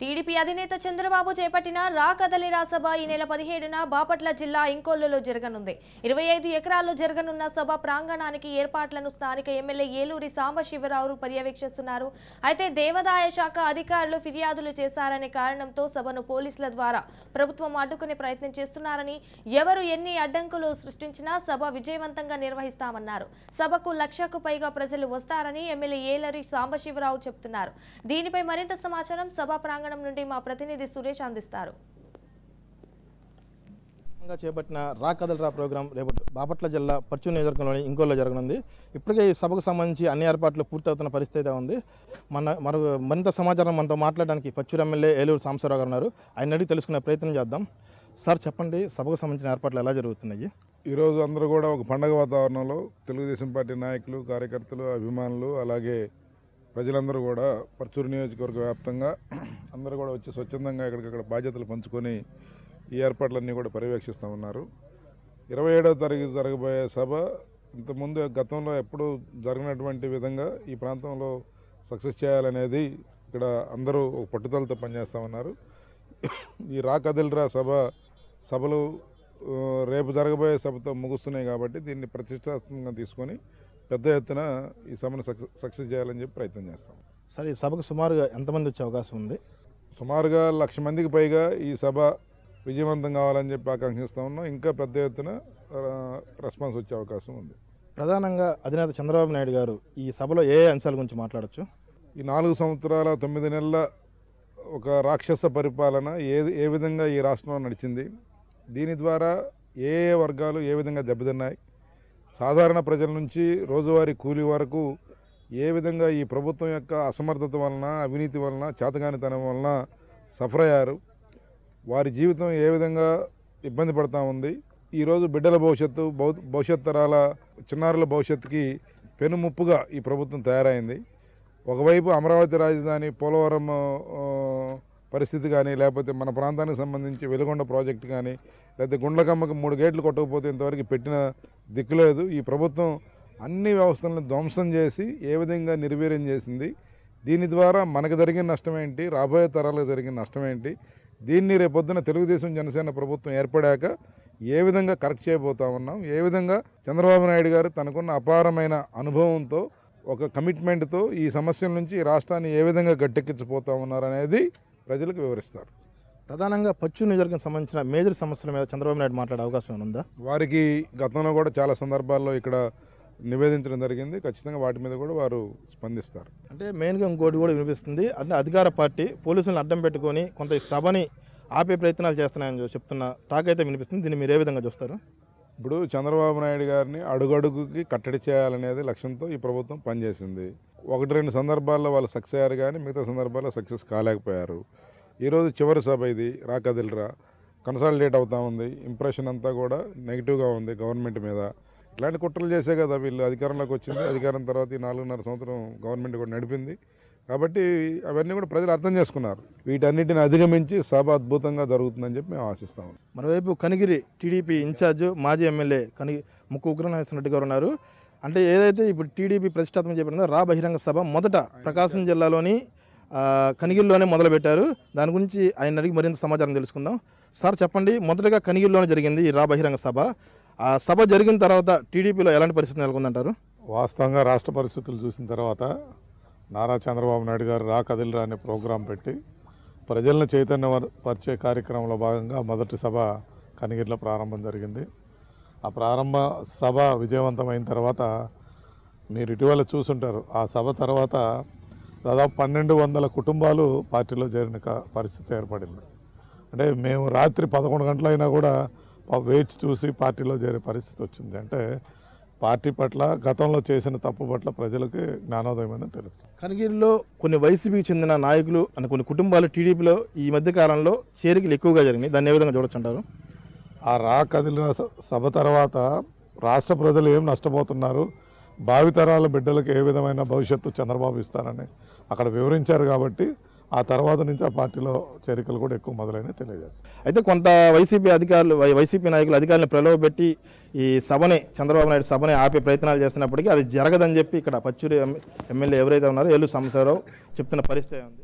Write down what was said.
TDP అధినేత చంద్రబాబు చేపట్టిన రా కదలిరా సభ ఈ నెల 17న బాపట్ల జిల్లా ఇంకొల్లులో జరగనుంది. 25 ఎకరాల్లో జరగనున్న సభ ప్రాంగణానికి ఏర్పాట్లను స్థానిక ఎమ్మెల్యే ఏలూరి సాంబశివరావు పర్యవేక్షిస్తున్నారు. అయితే దేవాదాయ శాఖ అధికారులు ఫిర్యాదులు చేశారనే కారణంతో సభను పోలీసుల ద్వారా ప్రభుత్వం అడ్డుకునే ప్రయత్నం చేస్తున్నారని, ఎవరు ఎన్ని అడ్డంకులు సృష్టించినా సభ విజయవంతంగా నిర్వహిస్తామన్నారు. సభకు 1,00,000కు పైగా ప్రజలు వస్తారని ఎమ్మెల్యే ఏలూరి సాంబశివరావు చెబుతున్నారు. దీనిపై మరింత సమాచారం సభ ప్రాంగణం నుండి మా ప్రతినిధి సురేష్ అందిస్తారు. చేపట్టిన రా కదలిరా ప్రోగ్రాం రేపు బాపట్ల జిల్లా పర్చూరు నియోజకవర్గంలోని ఇంకోల్లో జరగనుంది. ఇప్పటికే ఈ సభకు సంబంధించి అన్ని ఏర్పాట్లు పూర్తవుతున్న పరిస్థితి ఉంది. మరింత సమాచారం మనతో మాట్లాడడానికి పర్చూరు ఎమ్మెల్యే ఏలూరు సాంబశివరావు గారు ఉన్నారు. ఆయన అడిగి తెలుసుకునే ప్రయత్నం చేద్దాం. సార్ చెప్పండి, సభకు సంబంధించిన ఏర్పాట్లు ఎలా జరుగుతున్నాయి? ఈరోజు అందరూ కూడా ఒక పండగ వాతావరణంలో తెలుగుదేశం పార్టీ నాయకులు, కార్యకర్తలు, అభిమానులు, అలాగే ప్రజలందరూ కూడా పర్చూరు నియోజకవర్గ వ్యాప్తంగా అందరూ కూడా వచ్చి స్వచ్ఛందంగా ఇక్కడికక్కడ బాధ్యతలు పంచుకొని ఈ ఏర్పాట్లన్నీ కూడా పర్యవేక్షిస్తూ ఉన్నారు. 27వ తారీఖు జరగబోయే సభ ఇంతకుముందు గతంలో ఎప్పుడూ జరగనటువంటి విధంగా ఈ ప్రాంతంలో సక్సెస్ చేయాలనేది ఇక్కడ అందరూ ఒక పట్టుదలతో పనిచేస్తూ ఉన్నారు. ఈ రా కదలిరా సభలు రేపు జరగబోయే సభతో ముగుస్తున్నాయి కాబట్టి దీన్ని ప్రతిష్టాత్మకంగా తీసుకొని పెద్ద ఎత్తున ఈ సభను సక్సెస్ చేయాలని చెప్పి ప్రయత్నం చేస్తాం. సార్, ఈ సభకు సుమారుగా ఎంతమంది వచ్చే అవకాశం ఉంది? సుమారుగా 1,00,000 మందికి పైగా ఈ సభ విజయవంతం కావాలని చెప్పి ఆకాంక్షిస్తూ ఉన్నాం. ఇంకా పెద్ద ఎత్తున రెస్పాన్స్ వచ్చే అవకాశం ఉంది. ప్రధానంగా అధినేత చంద్రబాబు నాయుడు గారు ఈ సభలో ఏ అంశాల గురించి మాట్లాడచ్చు? ఈ 4 సంవత్సరాల 9 నెలల ఒక రాక్షస పరిపాలన ఏ విధంగా ఈ రాష్ట్రంలో నడిచింది, దీని ద్వారా ఏ వర్గాలు ఏ విధంగా దెబ్బతిన్నాయి, సాధారణ ప్రజల నుంచి రోజువారీ కూలీ వరకు ఏ విధంగా ఈ ప్రభుత్వం యొక్క అసమర్థత వలన, అవినీతి వలన, చేతగానితనం వలన సఫర్ అయ్యారు, వారి జీవితం ఏ విధంగా ఇబ్బంది పడుతూ ఉంది. ఈరోజు బిడ్డల భవిష్యత్ తరాల చిన్నారుల భవిష్యత్తుకి పెనుముప్పుగా ఈ ప్రభుత్వం తయారైంది. ఒకవైపు అమరావతి రాజధాని, పోలవరం పరిస్థితి కానీ, లేకపోతే మన ప్రాంతానికి సంబంధించి వెలుగొండ ప్రాజెక్టు కానీ, లేకపోతే గుండ్లకమ్మకి 3 గేట్లు కొట్టకపోతే ఇంతవరకు పెట్టిన దిక్కులేదు. ఈ ప్రభుత్వం అన్ని వ్యవస్థలను ధ్వంసం చేసి ఏ విధంగా నిర్వీర్యం చేసింది, దీని ద్వారా మనకు జరిగిన నష్టం ఏంటి, రాబోయే తరాలకు జరిగిన నష్టం ఏంటి, దీన్ని రేపొద్దున తెలుగుదేశం జనసేన ప్రభుత్వం ఏర్పడాక ఏ విధంగా కరెక్ట్ చేయబోతా ఉన్నాం, ఏ విధంగా చంద్రబాబు నాయుడు గారు తనకున్న అపారమైన అనుభవంతో ఒక కమిట్మెంట్తో ఈ సమస్యల నుంచి రాష్ట్రాన్ని ఏ విధంగా గట్టెక్కించిపోతా ఉన్నారనేది ప్రజలకు వివరిస్తారు. ప్రధానంగా పర్చూరు నియోజకవర్గం సంబంధించిన మేజర్ సమస్యల మీద చంద్రబాబు నాయుడు మాట్లాడే అవకాశం ఉందా? వారికి గతంలో కూడా చాలా సందర్భాల్లో ఇక్కడ నివేదించడం జరిగింది. ఖచ్చితంగా వాటి మీద కూడా వారు స్పందిస్తారు. అంటే మెయిన్గా ఇంకోటి కూడా వినిపిస్తుంది, అంటే అధికార పార్టీ పోలీసులను అడ్డం పెట్టుకొని కొంత ఈ సభని ఆపే ప్రయత్నాలు చేస్తున్నాయని చెప్తున్న టాక్ అయితే వినిపిస్తుంది. దీన్ని మీరు ఏ విధంగా చూస్తారు? ఇప్పుడు చంద్రబాబు నాయుడు గారిని అడుగడుగుకి కట్టడి చేయాలనేది లక్ష్యంతో ఈ ప్రభుత్వం పనిచేసింది. 1-2 సందర్భాల్లో వాళ్ళు సక్సెస్ అయ్యారు, కానీ మిగతా సందర్భాల్లో సక్సెస్ కాలేకపోయారు. ఈరోజు చివరి సభ ఇది రా కదలిరా, కన్సాలిడేట్ అవుతూ ఉంది. ఇంప్రెషన్ అంతా కూడా నెగిటివ్గా ఉంది గవర్నమెంట్ మీద. ఇట్లాంటి కుట్రలు చేసే కదా వీళ్ళు అధికారంలోకి వచ్చింది. అధికారం తర్వాత ఈ 4.5 సంవత్సరం గవర్నమెంట్ కూడా నడిపింది. కాబట్టి అవన్నీ కూడా ప్రజలు అర్థం చేసుకున్నారు. వీటన్నిటిని అధిగమించి సభ అద్భుతంగా జరుగుతుందని చెప్పి మేము ఆశిస్తాము. మరోవైపు కనిగిరి టీడీపీ ఇన్ఛార్జ్ మాజీ ఎమ్మెల్యే ముక్కు ఉగ్రనరసింహారెడ్డి గారు ఉన్నారు. అంటే ఏదైతే ఇప్పుడు టీడీపీ ప్రతిష్టాత్మక చేపట్టిందో రా బహిరంగ సభ మొదట ప్రకాశం జిల్లాలోని కనిగిరిలోనే మొదలుపెట్టారు. దాని గురించి ఆయన అడిగి మరింత సమాచారం తెలుసుకుందాం. సార్ చెప్పండి, మొదటగా కనిగిరిలోనే జరిగింది ఈ రా బహిరంగ సభ. ఆ సభ జరిగిన తర్వాత టీడీపీలో ఎలాంటి పరిస్థితి నెలకొందంటారు? వాస్తవంగా రాష్ట్ర పరిస్థితులు చూసిన తర్వాత నారా చంద్రబాబు నాయుడు గారు రా కదలిరా అనే ప్రోగ్రాం పెట్టి ప్రజలను చైతన్యపరిచే కార్యక్రమంలో భాగంగా మొదటి సభ కనిగిరిలో ప్రారంభం జరిగింది. ఆ ప్రారంభ సభ విజయవంతమైన తర్వాత మీరు ఇటీవల చూసుంటారు, ఆ సభ తర్వాత దాదాపు 1,200 కుటుంబాలు పార్టీలో చేరిన పరిస్థితి ఏర్పడింది. అంటే మేము రాత్రి 11 గంటలైనా కూడా వేచి చూసి పార్టీలో చేరే పరిస్థితి వచ్చింది. అంటే పార్టీ పట్ల గతంలో చేసిన తప్పు పట్ల ప్రజలకి జ్ఞానోదయమని తెలుసు. కనిగిరిలో కొన్ని వైసీపీకి చెందిన నాయకులు అని కొన్ని కుటుంబాలు టీడీపీలో ఈ మధ్య కాలంలో చేరికలు ఎక్కువగా జరిగినాయి. దాన్ని ఏ విధంగా చూడొచ్చంటారు? ఆ రా కదిలిన సభ తర్వాత రాష్ట్ర ప్రజలు ఏం నష్టపోతున్నారు, భావితరాల బిడ్డలకు ఏ విధమైన భవిష్యత్తు చంద్రబాబు ఇస్తారని అక్కడ వివరించారు. కాబట్టి ఆ తర్వాత నుంచి ఆ పార్టీలో చేరికలు కూడా ఎక్కువ మొదలైన తెలియజేస్తారు. అయితే కొంత వైసీపీ నాయకులు అధికారులను ప్రలోభపెట్టి ఈ సభని చంద్రబాబు నాయుడు సభని ఆపే ప్రయత్నాలు చేస్తున్నప్పటికీ అది జరగదని చెప్పి ఇక్కడ పర్చూరు ఎమ్మెల్యే ఎవరైతే ఉన్నారో ఏలూరు సాంబశివరావు చెప్తున్న పరిస్థితి ఉంది.